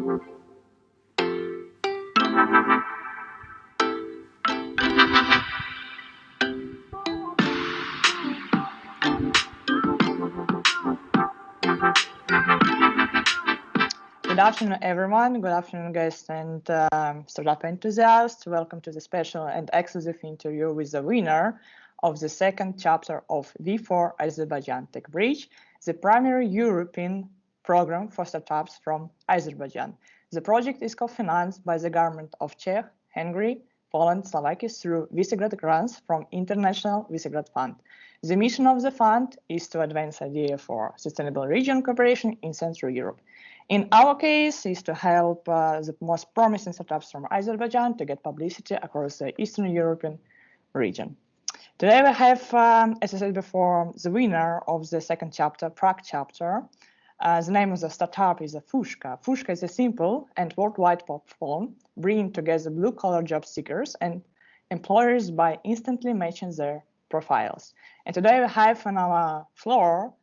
Good afternoon, everyone. Good afternoon, guests and startup enthusiasts. Welcome to the special and exclusive interview with the winner of the second chapter of V4 Azerbaijan Tech Bridge, the primary European program for startups from Azerbaijan. The project is co-financed by the Government of Czechia, Hungary, Poland, Slovakia through Visegrad Grants from International Visegrad Fund. The mission of the fund is to advance idea for sustainable regional cooperation in Central Europe. In our case, is to help the most promising startups from Azerbaijan to get publicity across the Eastern European region. Today we have, as I said before, the winner of the second chapter, Prague chapter. The name of the startup is Fushka. Fushka is a simple and worldwide platform bringing together blue-collar job seekers and employers by instantly matching their profiles. And today we have on our floor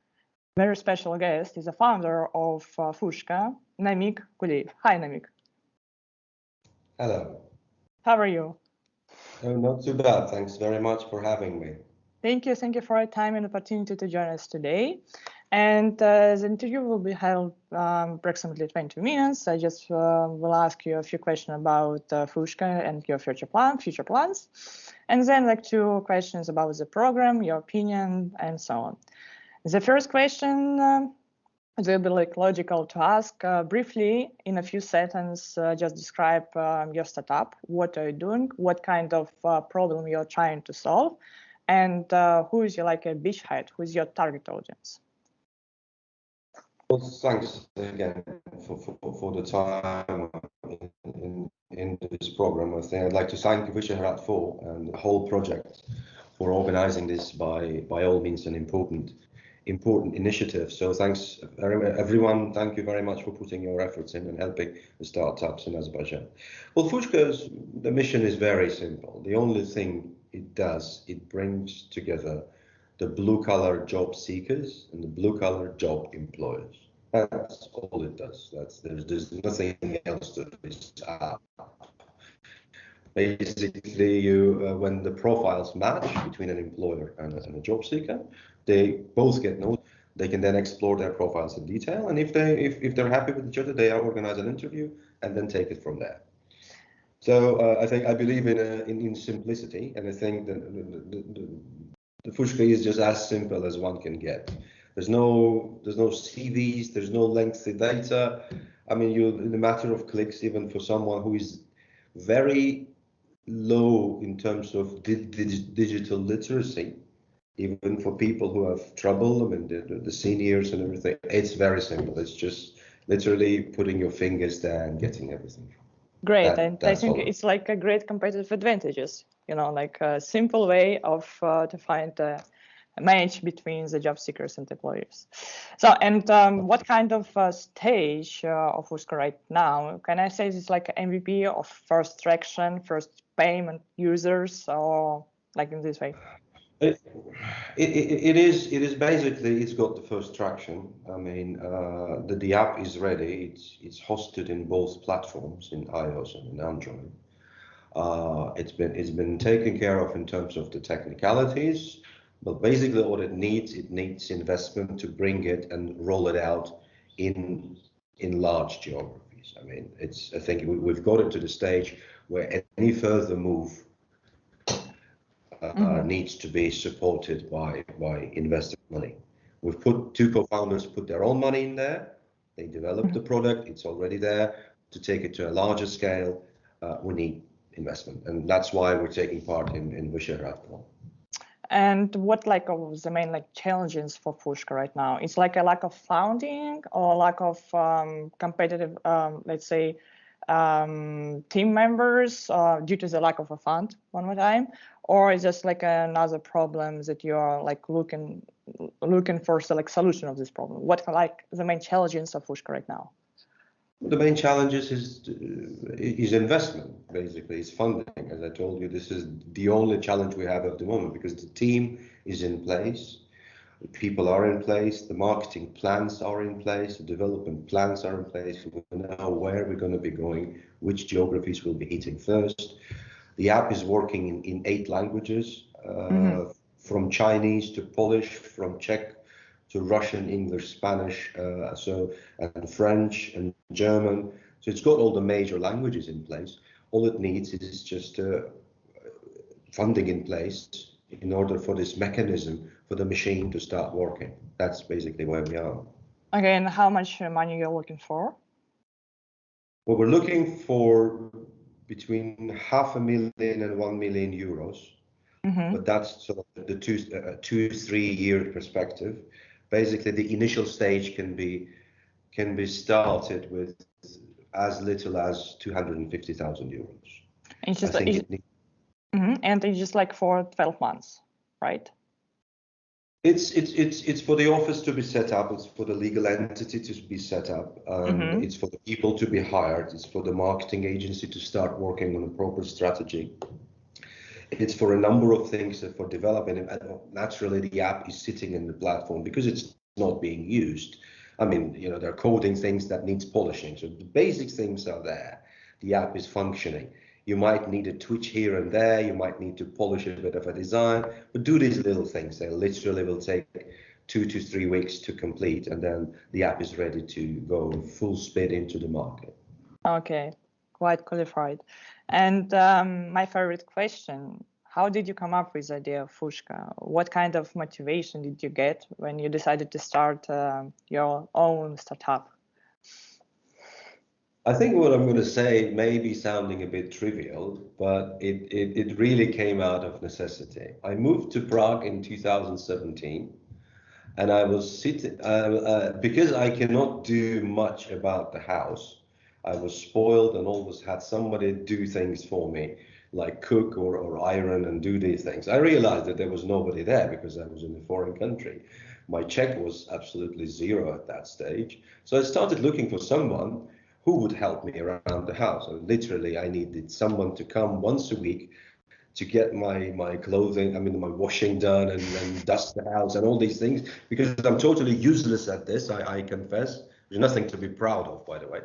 very special guest is the founder of Fushka, Namik Kuliyev. Hi, Namik. Hello. How are you? Oh, not too bad. Thanks very much for having me. Thank you for your time and opportunity to join us today. And the interview will be held approximately 20 minutes. I just will ask you a few questions about Fushka and your future plans. And then like 2 questions about the program, your opinion, and so on. The first question will be like logical to ask briefly in a few sentences. Just describe your startup. What are you doing? What kind of problem you're trying to solve? And who is your like a beachhead? Who is your target audience? Well, thanks again for the time in this program. I think I'd like to thank Visegrad for and the whole project for organizing this by all means an important initiative. So thanks everyone. Thank you very much for putting your efforts in and helping the startups in Azerbaijan. Well, Fushka's the mission is very simple. The only thing it does, it brings together the blue-collar job seekers and the blue-collar job employers. That's all it does. There's nothing else to this app. Basically, when the profiles match between an employer and a job seeker, they both get noticed. They can then explore their profiles in detail, and if they're happy with each other, they organize an interview and then take it from there. So I believe in simplicity, and I think that the Fushka is just as simple as one can get. There's no CVs, there's no lengthy data. I mean, in a matter of clicks, even for someone who is very low in terms of digital literacy, even for people who have trouble, I mean, the seniors and everything, it's very simple. It's just literally putting your fingers there and getting everything. Great, and I think it's like a great competitive advantages, you know, like a simple way of to find a match between the job seekers and employers. So, and what kind of stage of Fushka right now? Can I say it's like an MVP of first traction, first payment users, or like in this way? It is basically, it's got the first traction. I mean, the app is ready. It's hosted in both platforms, in iOS and in Android. It's been taken care of in terms of the technicalities, but basically what it needs investment to bring it and roll it out in large geographies. I mean, I think we've got it to the stage where any further move needs to be supported by investor money. We've put 2 co-founders put their own money in there. They developed the product. It's already there. To take it to a larger scale, we need investment, and that's why we're taking part in Visegrad. And what like of the main like challenges for Fushka right now? It's like a lack of funding or lack of competitive, let's say, team members due to the lack of a fund one more time, or is just like another problem that you are like looking for like solution of this problem? What like the main challenges of Fushka right now? The main challenges is investment, basically, is funding. As I told you, this is the only challenge we have at the moment because the team is in place. The people are in place, the marketing plans are in place, the development plans are in place. We know where we're going to be going, which geographies we'll be hitting first. The app is working in 8 languages, from Chinese to Polish, from Czech to Russian, English, Spanish, and French and German. So it's got all the major languages in place. All it needs is just funding in place in order for this mechanism for the machine to start working. That's basically where we are. Okay, and how much money you're looking for? Well, we're looking for between 500,000 and 1 million euros, but that's sort of the 2-3 year perspective. Basically, the initial stage can be started with as little as 250,000 euros. It's just and it's just like for 12 months, right? It's for the office to be set up. It's for the legal entity to be set up. It's for the people to be hired. It's for the marketing agency to start working on a proper strategy. It's for a number of things for developing it. Naturally, the app is sitting in the platform because it's not being used. I mean, there are coding things that needs polishing. So the basic things are there. The app is functioning. You might need a twitch here and there. You might need to polish a bit of a design, but do these little things. They literally will take 2 to 3 weeks to complete, and then the app is ready to go full speed into the market. Okay, quite qualified. And my favorite question, how did you come up with the idea of Fushka? What kind of motivation did you get when you decided to start your own startup? I think what I'm going to say may be sounding a bit trivial, but it really came out of necessity. I moved to Prague in 2017, and I was sitting, because I cannot do much about the house. I was spoiled and always had somebody do things for me, like cook or iron and do these things. I realized that there was nobody there because I was in a foreign country. My Czech was absolutely zero at that stage. So I started looking for someone who would help me around the house. And literally, I needed someone to come once a week to get my clothing, my washing done and dust the house and all these things, because I'm totally useless at this, I confess. There's nothing to be proud of, by the way.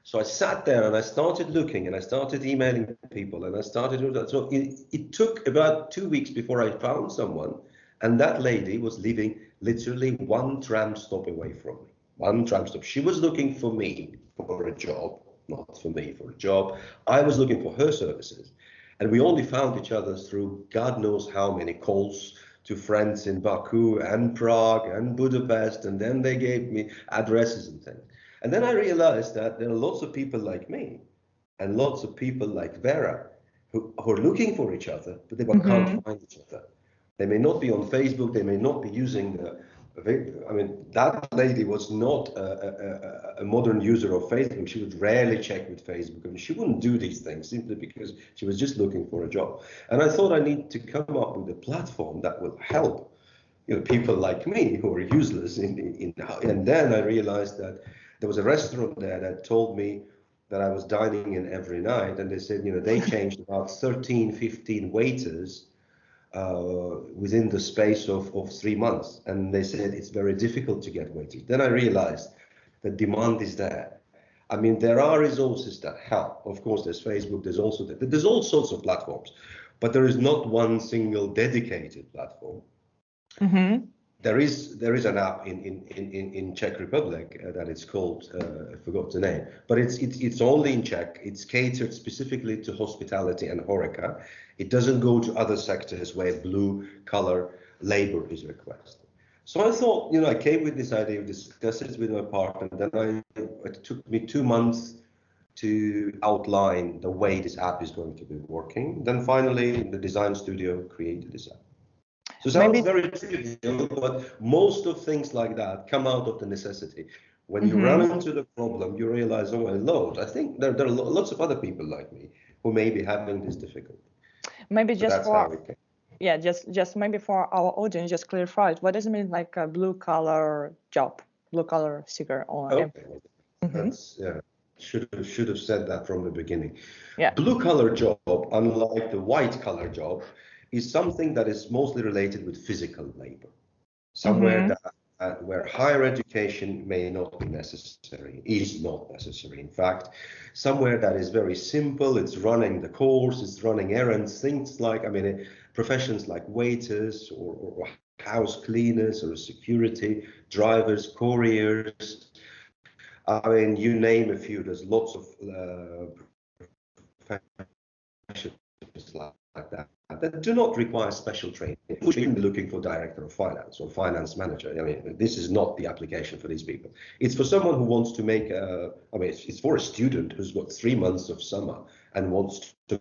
So I sat there and I started looking and I started emailing people and I started doing that. So it took about 2 weeks before I found someone, and that lady was living literally 1 tram stop away from me. 1 tram stop. She was looking for me for a job, not for me for a job. I was looking for her services. And we only found each other through God knows how many calls to friends in Baku and Prague and Budapest. And then they gave me addresses and things. And then I realized that there are lots of people like me and lots of people like Vera who are looking for each other, but they can't find each other. They may not be on Facebook. They may not be using that lady was not a modern user of Facebook. She would rarely check with Facebook. She wouldn't do these things simply because she was just looking for a job. And I thought I need to come up with a platform that will help people like me who are useless. And then I realized that there was a restaurant there that told me that I was dining in every night. And they said, they changed about 13, 15 waiters within the space of 3 months. And they said it's very difficult to get waiters. Then I realized that demand is there. There are resources that help. Of course, there's Facebook, there's all sorts of platforms, but there is not one single dedicated platform. There is an app in Czech Republic that is called, I forgot the name, but it's only in Czech. It's catered specifically to hospitality and HoReCa. It doesn't go to other sectors where blue collar labor is requested. So I thought, I came with this idea, discussed it with my partner. Then it took me 2 months to outline the way this app is going to be working. Then finally, the design studio created this app. So it sounds very trivial, but most of things like that come out of the necessity. When you run into the problem, you realize, oh, Lord, I think there are lots of other people like me who may be having this difficulty. Maybe just just maybe for our audience, just clarify what does it mean, like a blue collar job, blue collar seeker? Should have said that from the beginning. Yeah. Blue collar job, unlike the white collar job, is something that is mostly related with physical labor. somewhere that where higher education may not be necessary, is not necessary. In fact, somewhere that is very simple, it's running the course, it's running errands, things like, professions like waiters or house cleaners or security, drivers, couriers. You name a few, there's lots of professions like that do not require special training. You shouldn't be looking for director of finance or finance manager. This is not the application for these people. It's for someone who wants to make it's for a student who's got 3 months of summer and wants to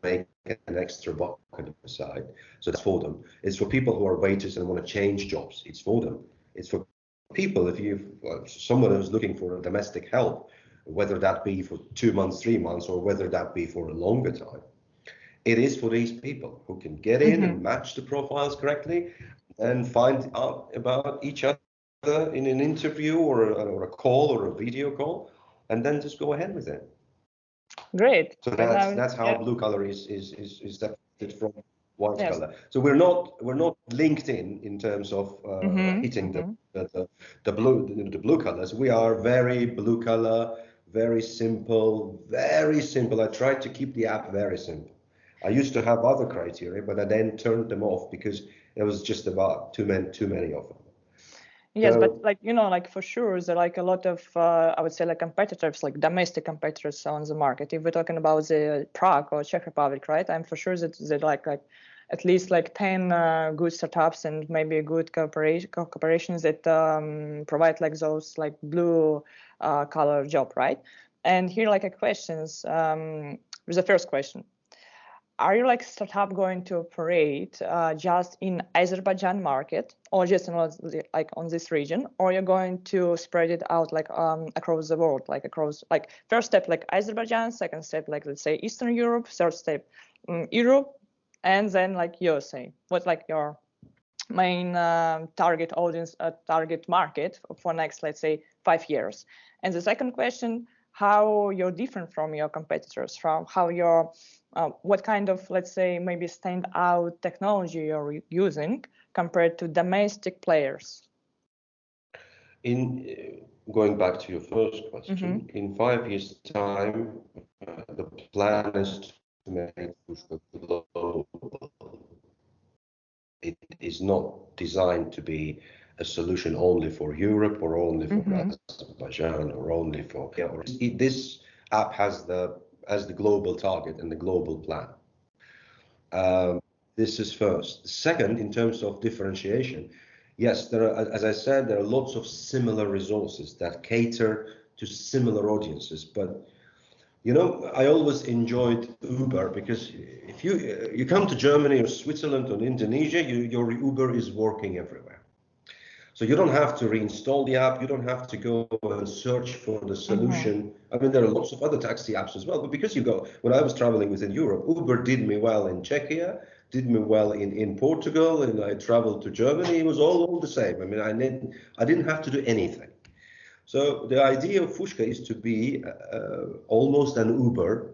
make an extra buck on the side. So that's for them. It's for people who are waiters and want to change jobs. It's for them. It's for people, if someone who's looking for domestic help, whether that be for 2 months, 3 months, or whether that be for a longer time. It is for these people who can get in and match the profiles correctly and find out about each other in an interview or a call or a video call, and then just go ahead with it. Great. So that's how blue collar is separated from white collar. So we're not linked in terms of hitting the blue colors. We are very blue collar, very simple, very simple. I tried to keep the app very simple. I used to have other criteria, but I then turned them off because there was just about too many of them. Yes, so, but for sure, there are a lot of I would say competitors, domestic competitors on the market. If we're talking about the Prague or Czech Republic, right? I'm for sure that there are at least 10 good startups and maybe good corporations that provide those blue collar job, right? And here a questions. There's the first question. Are you startup going to operate just in Azerbaijan market or just on this region, or you're going to spread it out across the world, first step Azerbaijan, second step let's say Eastern Europe, third step Europe, and then USA? What's your main target audience, target market for next, let's say 5 years? And the second question, how you're different from your competitors, from how you're what kind of, let's say, maybe stand out technology you're using compared to domestic players? In going back to your first question, in 5 years' time, the plan is to make Fushka global. It is not designed to be a solution only for Europe or only for Azerbaijan or only for. This app has the global target and the global plan. This is first. Second, in terms of differentiation, yes, there are, as I said, there are lots of similar resources that cater to similar audiences. But I always enjoyed Uber because if you come to Germany or Switzerland or Indonesia, your Uber is working everywhere. So you don't have to reinstall the app. You don't have to go and search for the solution. There are lots of other taxi apps as well. But because when I was traveling within Europe, Uber did me well in Czechia, did me well in Portugal, and I traveled to Germany. It was all the same. I didn't have to do anything. So the idea of Fushka is to be almost an Uber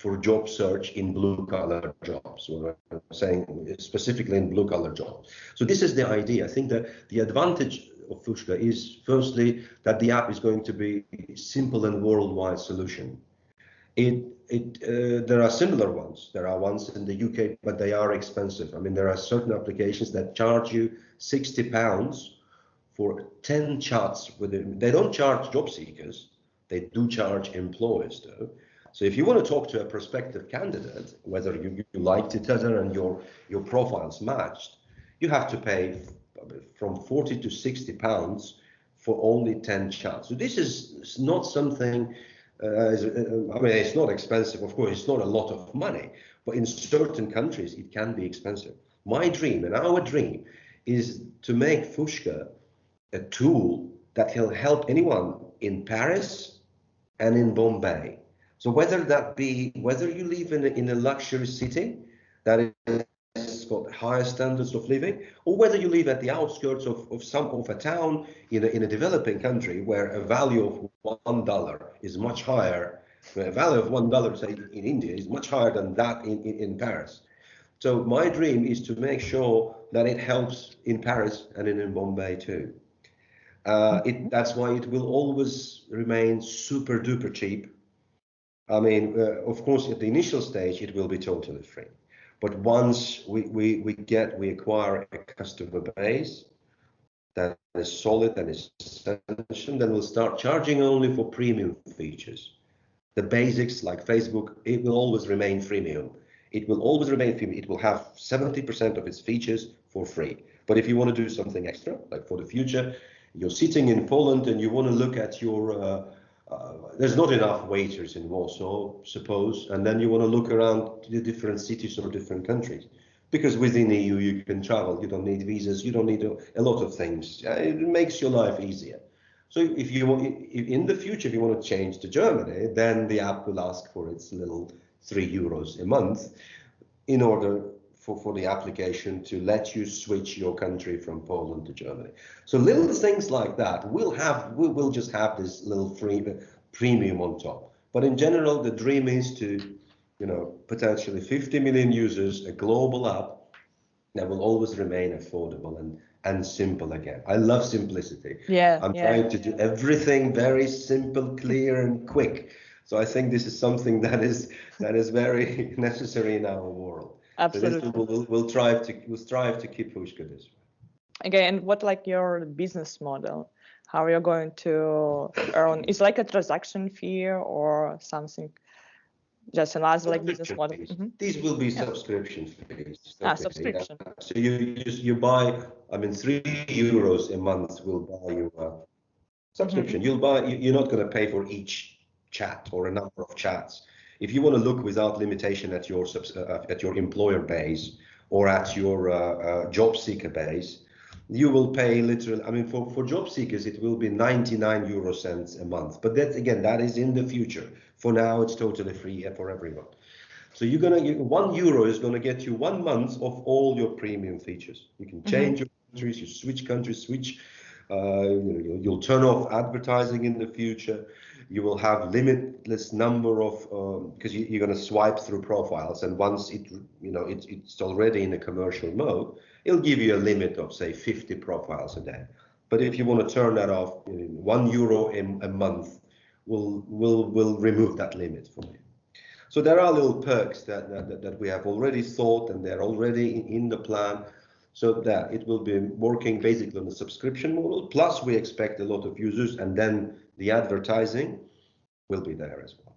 for job search in blue-collar jobs, or I'm saying specifically in blue-collar jobs. So this is the idea. I think that the advantage of Fushka is, firstly, that the app is going to be a simple and worldwide solution. There are similar ones. There are ones in the UK, but they are expensive. There are certain applications that charge you £60 for 10 chats. They don't charge job seekers. They do charge employers, though. So if you want to talk to a prospective candidate, whether you liked each other and your profiles matched, you have to pay from 40 to 60 pounds for only 10 chats. So this is not something, it's not expensive. Of course, it's not a lot of money, but in certain countries, it can be expensive. My dream and our dream is to make Fushka a tool that will help anyone in Paris and in Bombay. So whether you live in a luxury city that has got higher standards of living, or whether you live at the outskirts of a town in a developing country where a value of $1 is much higher, the value of $1, say in India, is much higher than that in Paris. So my dream is to make sure that it helps in Paris and in Bombay too. That's why it will always remain super duper cheap. I mean, of course, at the initial stage, it will be totally free. But once we acquire a customer base that is solid, that is essential, then we'll start charging only for premium features. The basics like Facebook, it will always remain freemium. It will always remain freemium. It will have 70% of its features for free. But if you want to do something extra, like for the future, you're sitting in Poland and you want to look at your, there's not enough waiters in Warsaw, suppose, and then you want to look around the different cities or different countries. Because within the EU you can travel, you don't need visas, you don't need a lot of things. It makes your life easier. So if you want, in the future, if you want to change to Germany, then the app will ask for its little €3 a month in order for the application to let you switch your country from Poland to Germany. So little things like that, we'll just have this little free premium on top. But in general, the dream is to, potentially 50 million users, a global app that will always remain affordable and simple again. I love simplicity. I'm trying to do everything very simple, clear, and quick. So I think this is something that is very necessary in our world. Absolutely. So we'll strive to keep Fushka this way. Okay, and what like your business model? How are you going to earn? Is like a transaction fee or something? Just another like business model. These will be subscription fees. Subscription. So you buy. I mean, €3 a month will buy you a subscription. You're not going to pay for each chat or a number of chats. If you want to look without limitation at your employer base or at your job seeker base, you will pay literally. I mean, for job seekers, it will be 99 € a month. But that is in the future. For now, it's totally free for everyone. So €1 is gonna get you 1 month of all your premium features. You can change your countries, you switch countries, you'll turn off advertising in the future. You will have limitless number of because you're gonna swipe through profiles, and once it's already in a commercial mode, it'll give you a limit of say 50 profiles a day. But if you want to turn that off, €1 a month will remove that limit for you. So there are little perks that we have already thought, and they're already in the plan, so that it will be working basically on the subscription model. Plus, we expect a lot of users, and then the advertising will be there as well.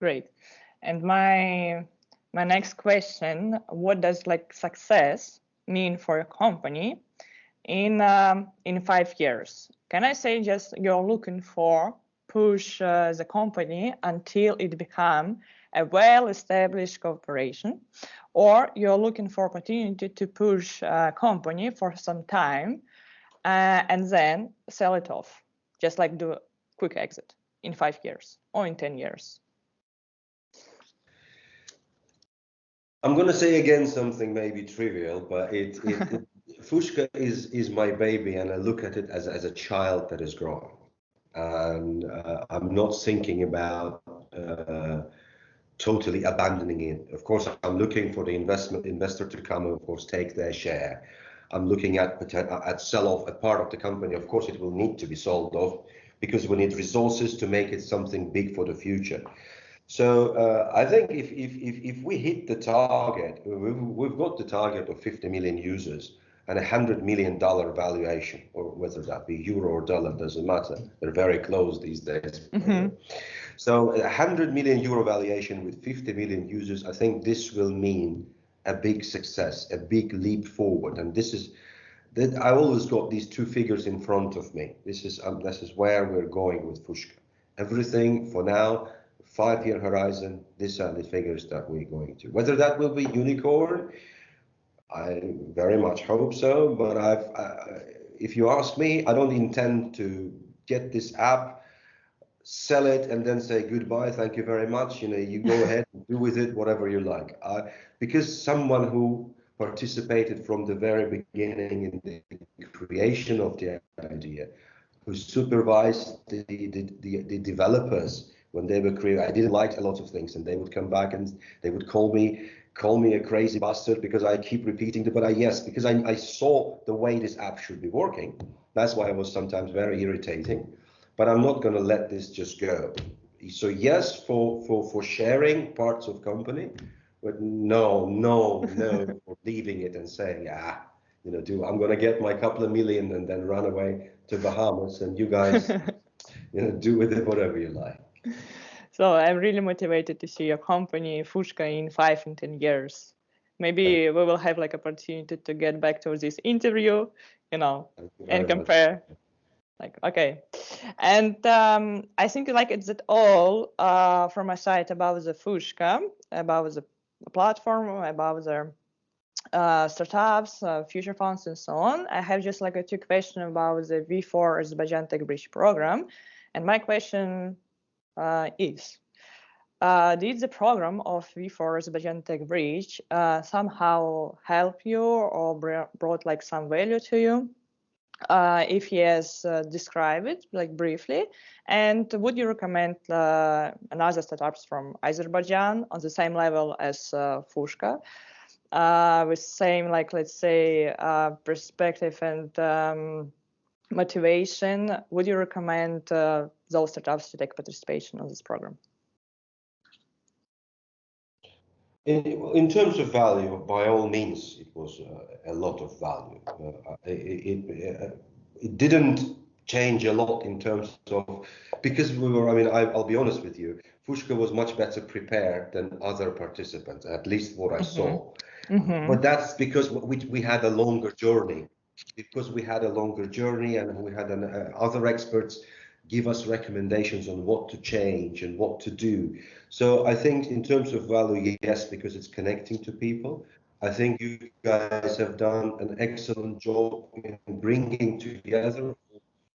Great. And my next question: what does like success mean for a company in 5 years? Can I say just you're looking for push the company until it become a well-established corporation, or you're looking for opportunity to push a company for some time and then sell it off, just like do a quick exit in 5 years or in 10 years? I'm going to say again something maybe trivial, but Fushka is my baby, and I look at it as a child that is growing. And I'm not thinking about totally abandoning it. Of course, I'm looking for the investor to come and, of course, take their share. I'm looking at sell off a part of the company. Of course, it will need to be sold off because we need resources to make it something big for the future. So I think if we hit the target, we've got the target of 50 million users and $100 million valuation, or whether that be euro or dollar, doesn't matter. They're very close these days. So €100 million valuation with 50 million users, I think this will mean a big success, a big leap forward. And this is that I always got these two figures in front of me. This is where we're going with Fushka. Everything for now, 5-year horizon, these are the figures that we're going to. Whether that will be unicorn, I very much hope so, but if you ask me, I don't intend to get this app, sell it, and then say goodbye, thank you very much. You go ahead and do with it whatever you like. Because someone who participated from the very beginning in the creation of the idea, who supervised the developers when they were creating. I didn't like a lot of things, and they would come back and they would call me, call me a crazy bastard because I keep repeating it, but yes, because I saw the way this app should be working. That's why I was sometimes very irritating, but I'm not going to let this just go. So yes, for sharing parts of company, but no, for leaving it and saying, I'm going to get my couple of million and then run away to Bahamas, and you guys, do with it whatever you like. So I'm really motivated to see your company, Fushka, in 5 and 10 years. Maybe we will have like opportunity to get back to this interview, and compare. Like, okay. And I think like it's all from my side about the Fushka, about the platform, about the startups, future funds, and so on. I have just like a 2 questions about the V4 Azerbaijan Tech Bridge program. And my question is, did the program of V4 Azerbaijan Tech Bridge somehow help you or brought like some value to you? If yes, describe it like briefly. And would you recommend another startups from Azerbaijan on the same level as Fushka, with same, like, let's say, perspective and motivation? Would you recommend those startups to take participation on this program? In terms of value, by all means, it was a lot of value. It didn't change a lot in terms of, because I'll be honest with you, Fushka was much better prepared than other participants, at least what I saw. But that's because we had a longer journey. Because we had a longer journey and we had other experts give us recommendations on what to change and what to do. So I think in terms of value, yes, because it's connecting to people. I think you guys have done an excellent job in bringing together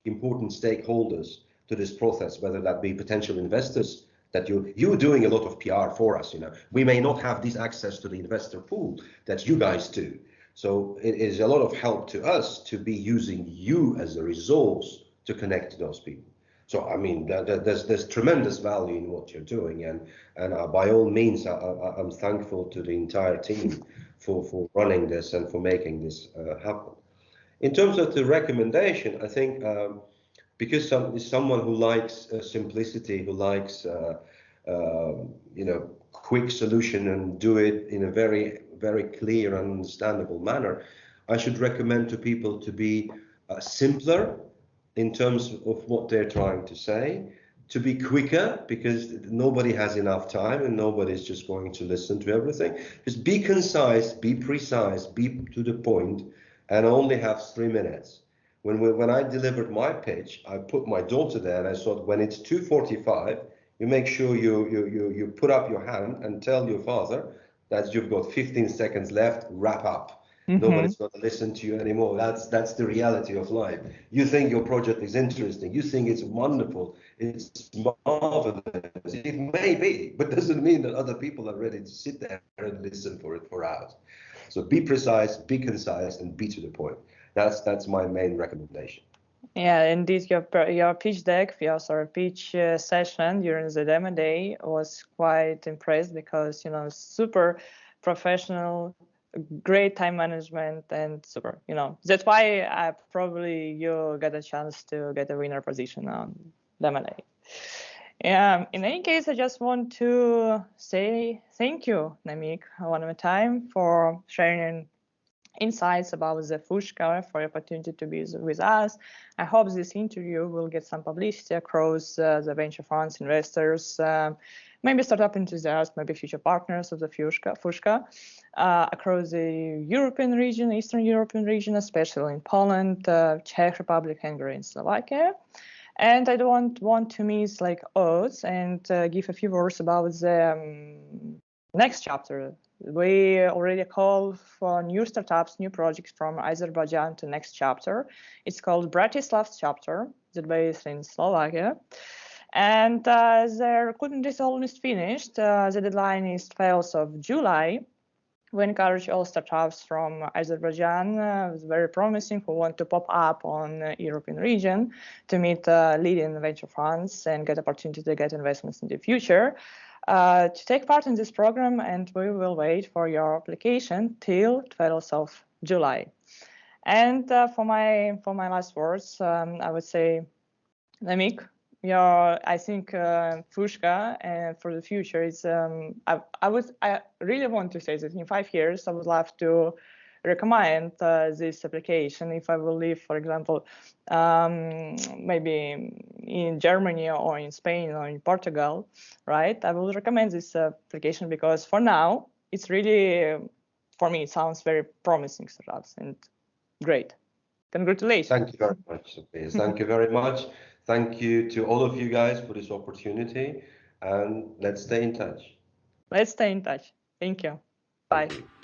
important stakeholders to this process, whether that be potential investors, that you're doing a lot of PR for us. We may not have this access to the investor pool that you guys do. So it is a lot of help to us to be using you as a resource to connect to those people. So there's tremendous value in what you're doing, and by all means, I'm thankful to the entire team for running this and for making this happen. In terms of the recommendation, I think because someone who likes simplicity, who likes quick solution and do it in a very, very clear and understandable manner, I should recommend to people to be simpler in terms of what they're trying to say, to be quicker, because nobody has enough time and nobody's just going to listen to everything. Just be concise, be precise, be to the point, and only have 3 minutes. When I delivered my pitch, I put my daughter there and I thought, when it's 2:45, you make sure you put up your hand and tell your father that you've got 15 seconds left, wrap up. Nobody's going to listen to you anymore. That's the reality of life. You think your project is interesting. You think it's wonderful. It's marvelous. It may be, but doesn't mean that other people are ready to sit there and listen for it for hours. So be precise, be concise, and be to the point. That's my main recommendation. Yeah, indeed, your pitch deck, your pitch session during the demo day was quite impressed, because super professional, great time management, and super. That's why probably you got a chance to get a winner position on demo day. In any case, I just want to say thank you, Namik, one more time for sharing insights about the Fushka, for the opportunity to be with us. I hope this interview will get some publicity across the venture funds, investors, maybe startup enthusiasts, maybe future partners of the Fushka, across the European region, Eastern European region, especially in Poland, Czech Republic, Hungary, and Slovakia. And I don't want to miss odds and give a few words about the next chapter. We already call for new startups, new projects from Azerbaijan to next chapter. It's called Bratislav chapter, that's based in Slovakia. And the recruitment is almost finished. The deadline is 12th of July. We encourage all startups from Azerbaijan, it's very promising, who want to pop up on European region to meet leading venture funds and get opportunity to get investments in the future. to take part in this program, and we will wait for your application till 12th of July. And for my last words, I would say, Nemik, I think Fushka for the future is. I really want to say that in 5 years I would love to recommend this application if I will live, for example, maybe in Germany or in Spain or in Portugal, right? I will recommend this application because for now it's really, for me, it sounds very promising startups and great. Congratulations. Thank you very much, Sophia. Thank you very much. Thank you to all of you guys for this opportunity, and let's stay in touch. Let's stay in touch. Thank you. Bye. Thank you.